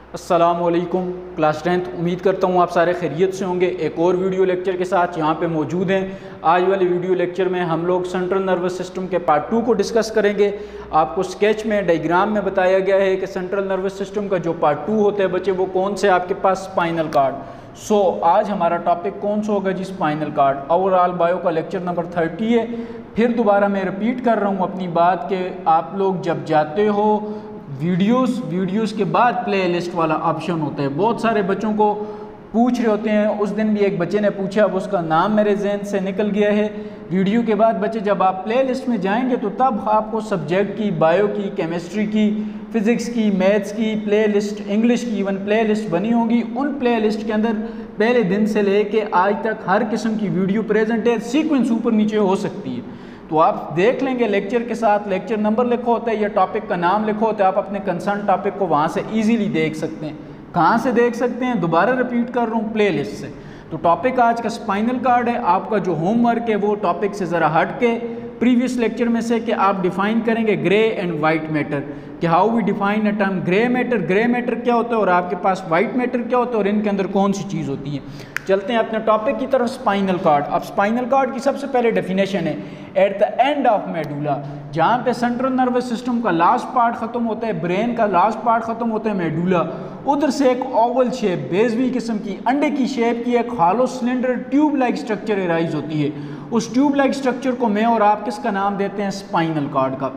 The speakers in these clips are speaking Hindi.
अस्सलामुअलैकुम क्लास 10th। उम्मीद करता हूँ आप सारे खैरियत से होंगे। एक और वीडियो लेक्चर के साथ यहाँ पे मौजूद हैं। आज वाले वीडियो लेक्चर में हम लोग सेंट्रल नर्वस सिस्टम के पार्ट 2 को डिस्कस करेंगे। आपको स्केच में डायग्राम में बताया गया है कि सेंट्रल नर्वस सिस्टम का जो पार्ट 2 होता है बच्चे, वो कौन से आपके पास स्पाइनल कार्ड। आज हमारा टॉपिक कौन सा होगा जी? Spinal cord. ओवरऑल बायो का लेक्चर नंबर 30 है। फिर दोबारा मैं रिपीट कर रहा हूँ अपनी बात कि आप लोग जब जाते हो वीडियोस के बाद प्लेलिस्ट वाला ऑप्शन होता है। बहुत सारे बच्चों को पूछ रहे होते हैं। उस दिन भी एक बच्चे ने पूछा, अब उसका नाम मेरे जहन से निकल गया है। वीडियो के बाद बच्चे जब आप प्लेलिस्ट में जाएंगे तो तब आपको सब्जेक्ट की, बायो की, केमिस्ट्री की, फिज़िक्स की, मैथ्स की प्लेलिस्ट, इंग्लिश की इवन प्लेलिस्ट बनी होगी। उन प्लेलिस्ट के अंदर पहले दिन से लेके आज तक हर किस्म की वीडियो प्रेजेंट है। सीक्वेंस ऊपर नीचे हो सकती है, तो आप देख लेंगे। लेक्चर के साथ लेक्चर नंबर लिखा होता है या टॉपिक का नाम लिखा होता है। आप अपने कंसर्न टॉपिक को वहाँ से इजीली देख सकते हैं। कहाँ से देख सकते हैं? दोबारा रिपीट कर रहा हूँ, प्लेलिस्ट से। तो टॉपिक आज का स्पाइनल कार्ड है। आपका जो होमवर्क है वो टॉपिक से ज़रा हट के प्रीवियस लेक्चर में से कि आप डिफ़ाइन करेंगे ग्रे एंड वाइट मैटर, कि how we define a term grey matter. Grey matter क्या होता है और आपके पास वाइट मैटर क्या होता है और इनके अंदर कौन सी चीज़ होती है। चलते हैं अपने टॉपिक की तरफ, स्पाइनल कार्ड। अब स्पाइनल कार्ड की सबसे पहले डेफिनेशन है eight the end of medulla, जहाँ पे सेंट्रल नर्वस सिस्टम का लास्ट पार्ट ख़त्म होता है, ब्रेन का लास्ट पार्ट ख़त्म होता है मेडुला, उधर से एक ओवल शेप, बेजवी किस्म की, अंडे की शेप की एक hollow cylinder tube like structure arise होती है। उस ट्यूब लाइक स्ट्रक्चर को मैं और आप किसका नाम देते हैं? स्पाइनल कार्ड का।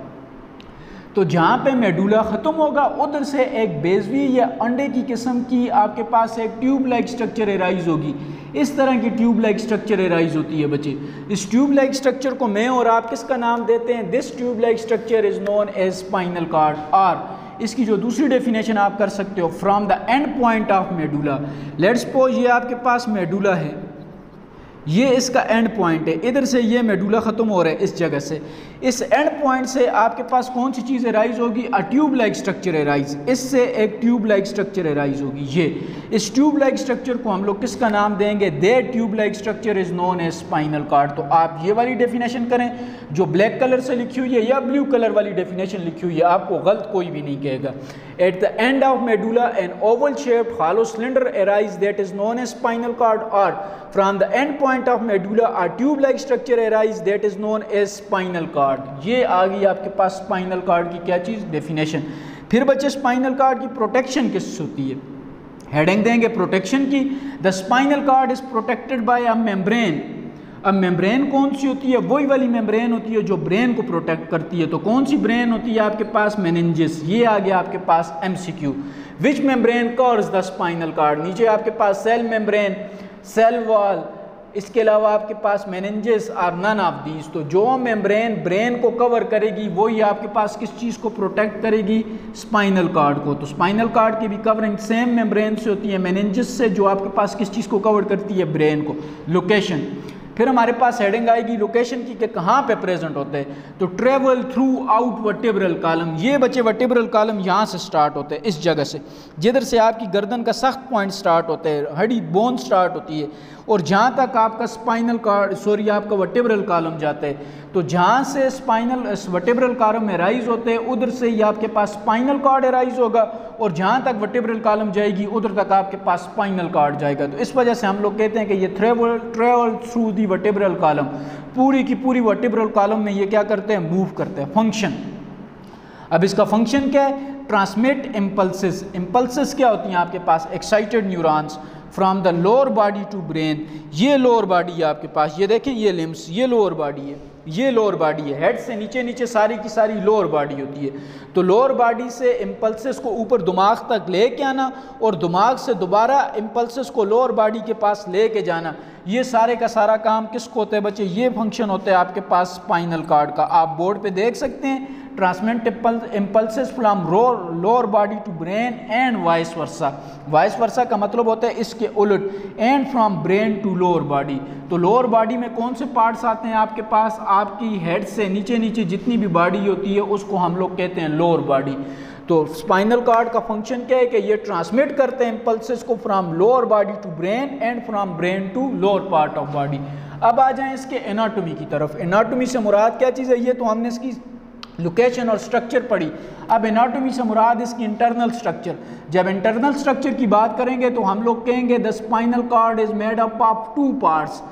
तो जहाँ पे मेडुला ख़त्म होगा उधर से एक बेजवी या अंडे की किस्म की आपके पास एक ट्यूब लाइक स्ट्रक्चर एराइज होगी। इस तरह की ट्यूब लाइक स्ट्रक्चर एराइज होती है बच्चे। इस ट्यूब लाइक स्ट्रक्चर को मैं और आप किसका नाम देते हैं? This tube like structure is known as spinal cord. और इसकी जो दूसरी डेफिनेशन आप कर सकते हो, from the end point of medulla. Let's suppose ये आपके पास मेडुला है, ये इसका एंड पॉइंट है। इधर से ये मेडुला ख़त्म हो रहा है इस जगह से। इस एंड पॉइंट से आपके पास कौन सी चीज़ एराइज होगी? A tube like structure arise. इससे एक ट्यूब लाइक स्ट्रक्चर एराइज होगी। ये इस ट्यूब लाइक स्ट्रक्चर को हम लोग किसका नाम देंगे? That tube like structure is known as spinal cord. तो आप ये वाली डेफिनेशन करें जो ब्लैक कलर से लिखी हुई है या ब्लू कलर वाली डेफिनेशन लिखी हुई है, आपको गलत कोई भी नहीं कहेगा। At the end of medulla an oval shaped hollow cylinder arise that is known as spinal cord. और from the end point of medulla a tube like structure arise that is known as spinal cord. ये आ गई आपके पास स्पाइनल कार्ड की क्या चीज़? डेफिनेशन। फिर बच्चे स्पाइनल कार्ड की प्रोटेक्शन किससे होती है? हेडिंग देंगे प्रोटेक्शन की। The spinal cord is protected by a membrane. अब मेम्ब्रेन कौन सी होती है? वही वाली मेम्ब्रेन होती है जो ब्रेन को प्रोटेक्ट करती है। तो कौन सी ब्रेन होती है आपके पास? मेनिंजेस। ये आ गया आपके पास MCQ। Which membrane covers the spinal cord? नीचे आपके पास सेल मेम्ब्रेन, सेल वॉल, इसके अलावा आपके पास मेनिंजेस और नन ऑफ दीज। तो जो मेम्ब्रेन ब्रेन को कवर करेगी वही आपके पास किस चीज़ को प्रोटेक्ट करेगी? स्पाइनल कार्ड को। तो स्पाइनल कार्ड की भी कवरिंग सेम मेम्ब्रेन से होती है, मेनिंजेस से, जो आपके पास किस चीज़ को कवर करती है? ब्रेन को। लोकेशन। फिर हमारे पास हेडिंग आएगी लोकेशन की कि कहाँ पे प्रेजेंट होते हैं। तो travel through out vertebral column. ये बच्चे वर्टेब्रल कॉलम यहाँ से स्टार्ट होते हैं, इस जगह से, जिधर से आपकी गर्दन का सख्त पॉइंट स्टार्ट होता है, हड्डी बोन स्टार्ट होती है, और जहाँ तक आपका स्पाइनल कार्ड आपका वर्टेब्रल कॉलम जाता है। तो जहाँ से स्पाइनल वर्टेब्रल कॉलम एराइज होते हैं उधर से ही आपके पास स्पाइनल कार्ड एराइज होगा, और जहाँ तक वर्टेब्रल कॉलम जाएगी उधर तक आपके पास स्पाइनल कार्ड जाएगा। तो इस वजह से हम लोग कहते हैं कि ये travel through the vertebral column, पूरी की पूरी वर्टेब्रल कॉलम में ये क्या करते हैं? मूव करते हैं। फंक्शन। अब इसका फंक्शन क्या है? Transmit impulses. इम्पल्सेस क्या होती हैं आपके पास? Excited neurons from the lower body to brain. ये लोअर बॉडी है आपके पास, ये देखें, ये लिम्स, ये लोअर बॉडी है, ये लोअर बॉडी है। हेड से नीचे नीचे सारी की सारी लोअर बॉडी होती है। तो लोअर बॉडी से इम्पल्सेस को ऊपर दिमाग तक लेके आना और दिमाग से दोबारा इम्पल्सेस को लोअर बॉडी के पास लेके जाना, ये सारे का सारा काम किसको होता है बच्चे? ये फंक्शन होता है आपके पास स्पाइनल कार्ड का। आप बोर्ड पे देख सकते हैं, transmit impulses from lower body to brain and vice versa. Vice versa का मतलब होता है इसके उलट, and from brain to lower body. तो लोअर बॉडी में कौन से पार्ट्स आते हैं आपके पास? आपकी हेड से नीचे नीचे जितनी भी बॉडी होती है उसको हम लोग कहते हैं लोअर बॉडी। तो स्पाइनल कार्ड का फंक्शन क्या है कि ये ट्रांसमिट करते हैं इम्पल्सेस को from lower body to brain and from brain to lower part of body. अब आ जाएं इसके एनाटॉमी की तरफ। एनाटॉमी से मुराद क्या चीज़ है? ये तो हमने इसकी लोकेशन और स्ट्रक्चर पढ़ी। अब एनाटॉमी से मुराद इसकी इंटरनल स्ट्रक्चर। जब इंटरनल स्ट्रक्चर की बात करेंगे तो हम लोग कहेंगे the spinal cord is made up of 2 parts.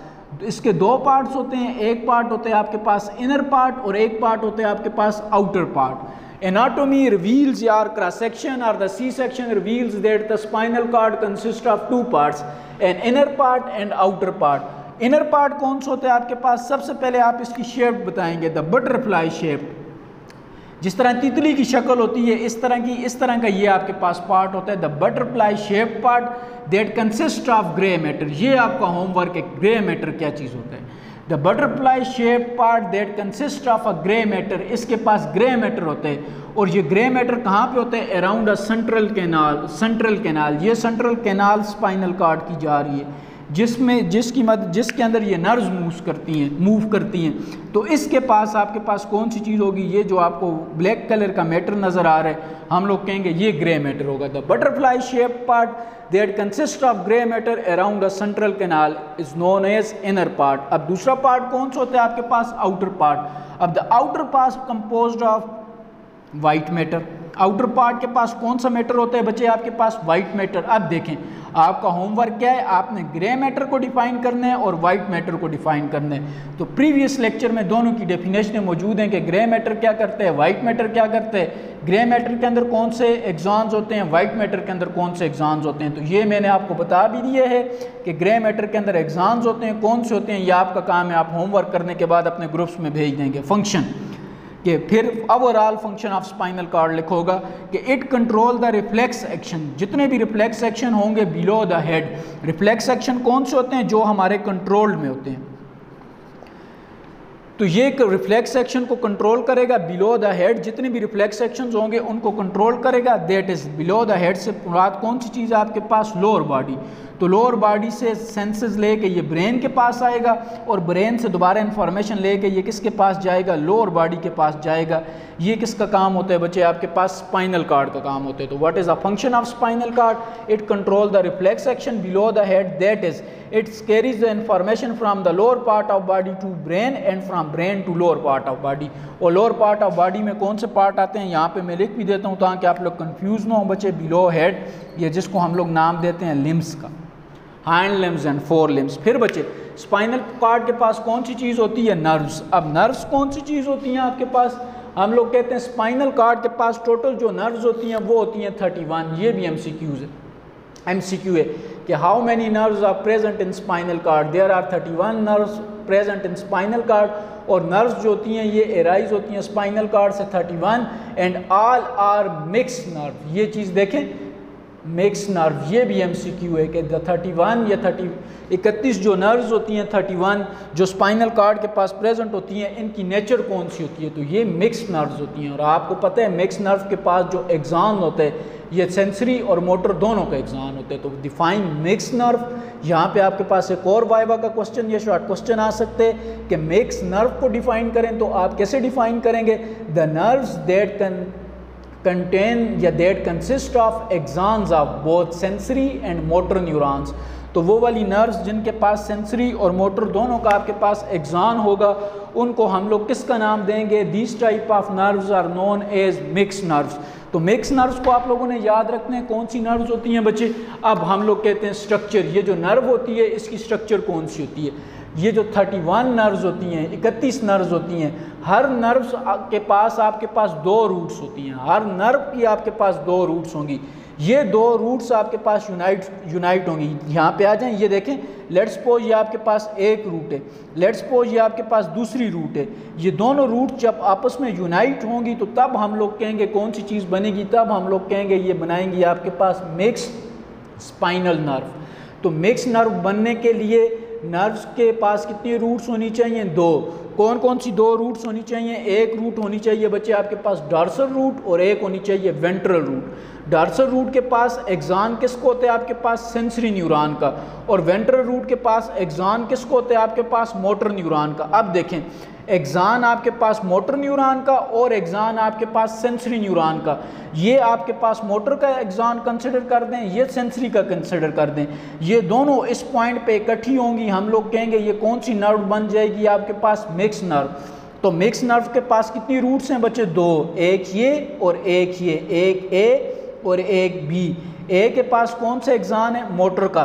इसके 2 पार्ट्स होते हैं, एक पार्ट होते हैं आपके पास इनर पार्ट और एक पार्ट होते हैं आपके पास आउटर पार्ट। एनाटॉमी रिवील्स यार क्रॉस सेक्शन और the C section reveals that the spinal cord consist of 2 parts, an inner part and outer part. Inner part कौन सा होता है आपके पास? सबसे पहले आप इसकी शेप बताएंगे, द बटरफ्लाई शेप। जिस तरह तितली की शक्ल होती है इस तरह का ये आपके पास पार्ट होता है, the butterfly shape part that consist of grey matter. ये आपका होमवर्क है, ग्रे मैटर क्या चीज़ होता है। The butterfly shape part that consist of a grey matter, इसके पास ग्रे मैटर होते हैं और ये ग्रे मैटर कहाँ पे होते हैं? Around a central canal. ये सेंट्रल कैनाल स्पाइनल कॉर्ड की जा रही है जिसके अंदर ये नर्व्स मूव करती हैं। तो इसके पास आपके पास कौन सी चीज़ होगी? ये जो आपको ब्लैक कलर का मैटर नज़र आ रहा है हम लोग कहेंगे ये ग्रे मैटर होगा। The butterfly shape part that consist of grey matter around a central canal is known as inner part. अब दूसरा पार्ट कौन सा होता है आपके पास? Outer part. अब the outer part composed of white matter. Outer part के पास कौन सा मैटर होता है बच्चे? आपके पास वाइट मैटर। अब देखें आपका होमवर्क क्या है, आपने ग्रे मैटर को डिफाइन करना है और वाइट मैटर को डिफाइन करना है। तो प्रीवियस लेक्चर में दोनों की डेफिनेशनें मौजूद हैं कि ग्रे मैटर क्या करते हैं, वाइट मैटर क्या करते हैं, ग्रे मैटर के अंदर कौन से एक्सॉन्स होते हैं, वाइट मैटर के अंदर कौन से एक्सॉन्स होते हैं। तो ये मैंने आपको बता भी दिए है कि ग्रे मैटर के अंदर एक्सॉन्स होते हैं, कौन से होते हैं, ये आपका काम है, आप होमवर्क करने के बाद अपने ग्रुप्स में भेज देंगे। फंक्शन कि फिर overall function of spinal cord लिखोगा कि it control the reflex action. जितने भी रिफ्लेक्स एक्शन होंगे below the head, reflex action कौन से होते हैं? जो हमारे कंट्रोल में होते हैं। तो ये रिफ्लेक्स एक्शन को कंट्रोल करेगा बिलो द हेड। जितने भी रिफ्लेक्स एक्शंस होंगे उनको कंट्रोल करेगा। That is below the head से मुराद कौन सी चीज़ है आपके पास? Lower body. तो लोअर बॉडी से सेंसेस लेके ये ब्रेन के पास आएगा और ब्रेन से दोबारा इंफॉर्मेशन लेके ये किसके पास जाएगा? लोअर बॉडी के पास जाएगा। ये किसका काम होता है बच्चे? आपके पास स्पाइनल कॉर्ड का काम होता है। तो what is a function of spinal cord? It control the reflex action below the head, that is it carries the information from the lower part of body to brain and from brain to lower part of body. और लोअर पार्ट ऑफ बॉडी में कौन से पार्ट आते हैं यहाँ पे मैं लिख भी देता हूँ ताकि आप लोग कंफ्यूज ना हो बच्चे। बिलो हेड ये जिसको हम लोग नाम देते हैं लिम्स का, hind limbs and four limbs. फिर बच्चे स्पाइनल कॉर्ड के पास कौन सी चीज़ होती है? नर्व्स। अब नर्व्स कौन सी चीज़ होती हैं आपके पास? हम लोग कहते हैं स्पाइनल कॉर्ड के पास टोटल जो नर्व्स होती हैं वो होती हैं 31। ये भी एमसीक्यू है कि how many nerves are present in spinal cord? There are 31 nerves present in spinal cord. और नर्व्स जो होती हैं ये एराइज होती हैं स्पाइनल कॉर्ड से 31 and all are mix nerve. ये चीज़ देखें, मिक्स नर्व, ये भी एमसीक्यू है कि 31 या 31 जो नर्व्स होती हैं 31 जो स्पाइनल कॉर्ड के पास प्रेजेंट होती हैं इनकी नेचर कौन सी होती है? तो ये मिक्स नर्व्स होती हैं। और आपको पता है मिक्स नर्व के पास जो एक्सॉन होते हैं ये सेंसरी और मोटर दोनों का एक्सॉन होते हैं। तो डिफाइन मिक्स नर्व। यहाँ पे आपके पास एक और वाइवा का क्वेश्चन या शॉर्ट क्वेश्चन आ सकते हैं कि मिक्स नर्व को डिफाइन करें। तो आप कैसे डिफाइन करेंगे? द नर्व्स दैट contain या that consist of axons of both sensory and motor neurons। तो वो वाली नर्व्स जिनके पास सेंसरी और मोटर दोनों का आपके पास एक्सॉन होगा उनको हम लोग किसका नाम देंगे? This type of nerves are known as mix nerves. तो मिक्स नर्व्स को आप लोगों ने याद रखना है कौन सी नर्व्स होती हैं बच्चे। अब हम लोग कहते हैं स्ट्रक्चर। ये जो नर्व होती है इसकी स्ट्रक्चर कौन सी होती है? ये जो 31 नर्व्स होती हैं, 31 नर्व्स होती हैं, हर नर्व्स के पास आपके पास 2 रूट्स होती हैं। हर नर्व की आपके पास 2 रूट्स होंगी। ये 2 रूट्स आपके पास यूनाइट होंगी। यहाँ पे आ जाएं, ये देखें, लेट्स सपोज ये आपके पास एक रूट है, लेट्स सपोज ये आपके पास दूसरी रूट है। ये दोनों रूट जब आपस में यूनाइट होंगी तो तब हम लोग कहेंगे कौन सी चीज़ बनेगी? तब हम लोग कहेंगे ये बनाएंगी आपके पास मिक्स स्पाइनल नर्व। तो मिक्स नर्व बनने के लिए नर्व्स के पास कितनी रूट्स होनी चाहिए? 2। कौन कौन सी 2 रूट्स होनी चाहिए? एक रूट होनी चाहिए बच्चे आपके पास डॉर्सल रूट और एक होनी चाहिए वेंट्रल रूट। डॉर्सल रूट के पास एक्सॉन किसको होते हैं? आपके पास सेंसरी न्यूरॉन का। और वेंट्रल रूट के पास एक्सॉन किसको होते हैं? आपके पास मोटर न्यूरॉन का। अब देखें, एक्सॉन आपके पास मोटर न्यूरॉन का और एक्सॉन आपके पास सेंसरी न्यूरॉन का। ये आपके पास मोटर का एक्सॉन कंसिडर कर दें, ये सेंसरी का कंसिडर कर दें। ये दोनों इस पॉइंट पे इकट्ठी होंगी, हम लोग कहेंगे ये कौन सी नर्व बन जाएगी? आपके पास मिक्स नर्व। तो मिक्स नर्व के पास कितनी रूट्स हैं बच्चे? दो, एक ये और एक ये, एक ए और एक बी। ए के पास कौन सा एक्सान है? मोटर का।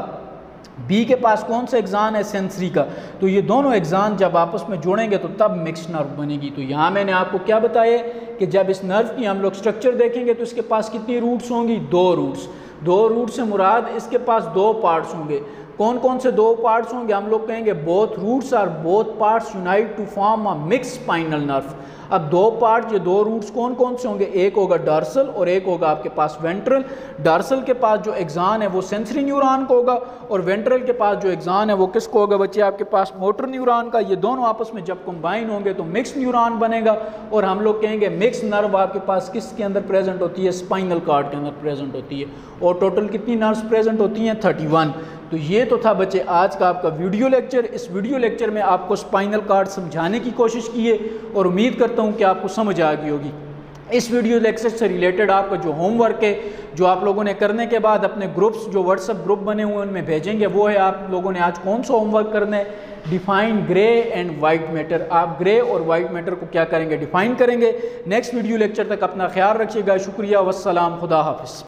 बी के पास कौन सा एक्सान है? सेंसरी का। तो ये दोनों एक्सान जब आपस में जोड़ेंगे तो तब मिक्स नर्व बनेगी। तो यहाँ मैंने आपको क्या बताया कि जब इस नर्व की हम लोग स्ट्रक्चर देखेंगे तो इसके पास कितनी रूट्स होंगी? दो रूट्स। दो रूट से मुराद इसके पास दो पार्ट्स होंगे। कौन कौन से दो पार्ट्स होंगे? हम लोग कहेंगे both roots are both parts unite to form a mix spinal nerve. अब दो पार्ट, ये दो रूट्स कौन कौन से होंगे? एक होगा डॉर्सल और एक होगा आपके पास वेंट्रल। डॉर्सल के पास जो एक्सान है वो सेंसरी न्यूरॉन को होगा और वेंट्रल के पास जो एक्सान है वो किसको होगा बच्चे? आपके पास मोटर न्यूरॉन का। ये दोनों आपस में जब कंबाइन होंगे तो मिक्स न्यूरॉन बनेगा और हम लोग कहेंगे मिक्स नर्व आपके पास किसके अंदर प्रेजेंट होती है? स्पाइनल कॉर्ड के अंदर प्रेजेंट होती है। और टोटल कितनी नर्व्स प्रेजेंट होती हैं? 31। तो ये तो था बच्चे आज का आपका वीडियो लेक्चर। इस वीडियो लेक्चर में आपको स्पाइनल कॉर्ड समझाने की कोशिश की है और उम्मीद करता हूँ कि आपको समझ आ गई होगी। इस वीडियो लेक्चर से रिलेटेड आपका जो होमवर्क है, जो आप लोगों ने करने के बाद अपने ग्रुप्स, जो व्हाट्सएप ग्रुप बने हुए हैं उनमें भेजेंगे, वो है आप लोगों ने आज कौन सा होमवर्क करना है? Define grey and white matter. आप ग्रे और वाइट मैटर को क्या करेंगे? डिफाइन करेंगे। नेक्स्ट वीडियो लेक्चर तक अपना ख्याल रखिएगा। शुक्रिया, वस्सलाम, खुदा हाफिज़।